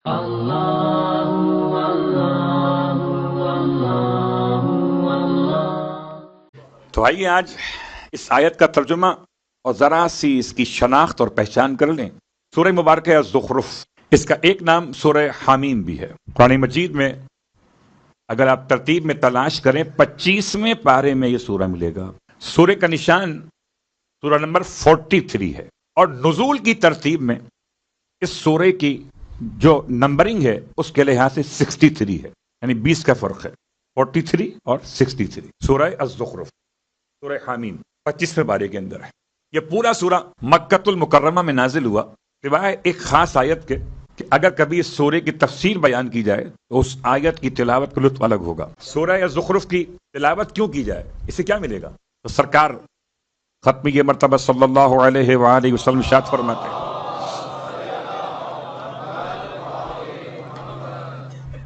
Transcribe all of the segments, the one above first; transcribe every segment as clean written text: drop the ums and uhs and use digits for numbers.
تو آئیے آج اس آیت کا ترجمہ اور ذرا سی اس کی شناخت اور پہچان کر لیں۔ سورہ مبارکہ الزخرف، اس کا ایک نام سورہ حامیم بھی ہے۔ قرآن مجید میں اگر آپ ترتیب میں تلاش کریں 25ویں پارے میں یہ سورہ ملے گا۔ سورہ کا نشان سورہ نمبر 43 ہے، اور نزول کی ترتیب میں اس سورہ کی جو نمبرنگ ہے اس کے لحاظ سے 63 ہے، یعنی 20 کا فرق ہے، 43 اور 63۔ سورہ الزخرف، سورہ حامیم 25ویں پارے کے اندر ہے۔ یہ پورا سورہ مکۃ المکرمہ میں نازل ہوا، سوائے ایک خاص آیت کے کہ اگر کبھی اس سورہ کی تفسیر بیان کی جائے تو اس آیت کی تلاوت کا لطف الگ ہوگا۔ سورہ الزخرف کی تلاوت کیوں کی جائے، اسے کیا ملے گا؟ تو سرکار ختم یہ مرتبہ صلی اللہ علیہ وآلہ وسلم ارشاد فرماتے ہیں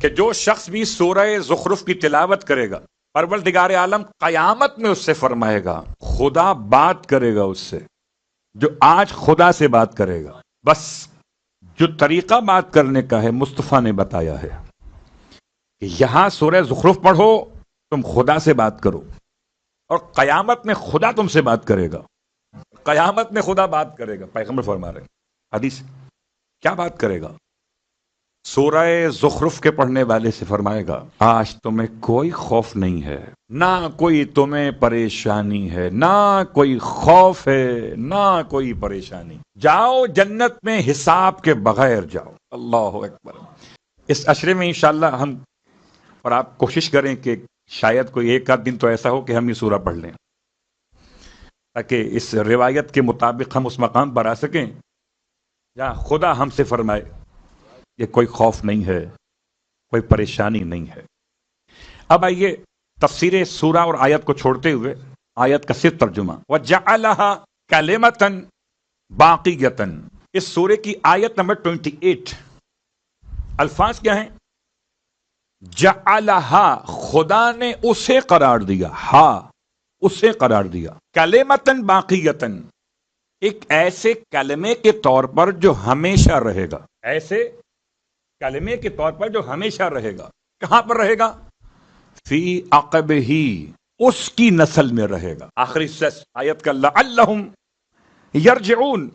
کہ جو شخص بھی سورہ زخرف کی تلاوت کرے گا، پروردگار عالم قیامت میں اس سے فرمائے گا، خدا بات کرے گا اس سے، جو آج خدا سے بات کرے گا۔ بس جو طریقہ بات کرنے کا ہے مصطفیٰ نے بتایا ہے کہ یہاں سورہ زخرف پڑھو، تم خدا سے بات کرو، اور قیامت میں خدا تم سے بات کرے گا۔ قیامت میں خدا بات کرے گا، پیغمبر فرما رہے ہیں حدیث۔ کیا بات کرے گا؟ سورہ زخرف کے پڑھنے والے سے فرمائے گا، آج تمہیں کوئی خوف نہیں ہے، نہ کوئی تمہیں پریشانی ہے، نہ کوئی خوف ہے، نہ کوئی پریشانی، جاؤ جنت میں حساب کے بغیر جاؤ۔ اللہ اکبر۔ اس عشرے میں انشاءاللہ ہم اور آپ کوشش کریں کہ شاید کوئی ایک آدھ دن تو ایسا ہو کہ ہم یہ سورہ پڑھ لیں، تاکہ اس روایت کے مطابق ہم اس مقام پر آ سکیں جہاں خدا ہم سے فرمائے یہ کوئی خوف نہیں ہے، کوئی پریشانی نہیں ہے۔ اب آئیے تفسیر سورہ اور آیت کو چھوڑتے ہوئے آیت کا صرف ترجمہ۔ وَجَعَلَهَا كَلِمَةً بَاقِيَةً، اس سورہ کی آیت نمبر 28 الفاظ کیا ہیں؟ جعلها، خدا نے اسے قرار دیا، ہا اسے قرار دیا، کلمۃ باقیۃ، ایک ایسے کلمے کے طور پر جو ہمیشہ رہے گا، ایسے کلمے کے طور پر جو ہمیشہ رہے گا۔ کہاں پر رہے گا؟ فی عقبہ، اس کی نسل میں رہے گا۔ آخری آیت کا لعلہم یرجعون،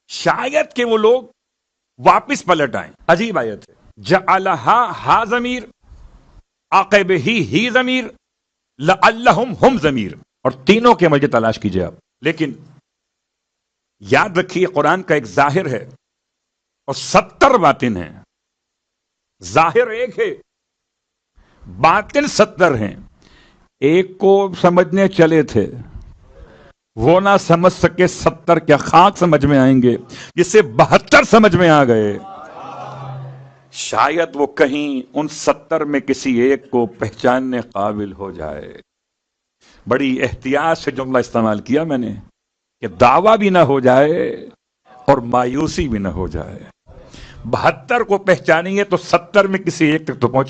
شاید کہ وہ لوگ واپس پلٹ آئیں۔ عجیب آیت ہے۔ جعلہا، ہا ضمیر، عقبہ ہی ضمیر، لعلہم ہم ضمیر، اور تینوں کے مجھے تلاش کیجئے آپ۔ لیکن یاد رکھیے قرآن کا ایک ظاہر ہے اور 70 باطن ہیں۔ ظاہر ایک ہے، باطن 70 ہیں۔ ایک کو سمجھنے چلے تھے، وہ نہ سمجھ سکے 70 کیا خاک سمجھ میں آئیں گے، جس سے 72 سمجھ میں آ گئے۔ شاید وہ کہیں ان 70 میں کسی ایک کو پہچاننے قابل ہو جائے۔ بڑی احتیاط سے جملہ استعمال کیا میں نے کہ دعویٰ بھی نہ ہو جائے اور مایوسی بھی نہ ہو جائے۔ 72 کو پہچانیں گے تو 70 میں کسی ایک تک تو پہنچیں۔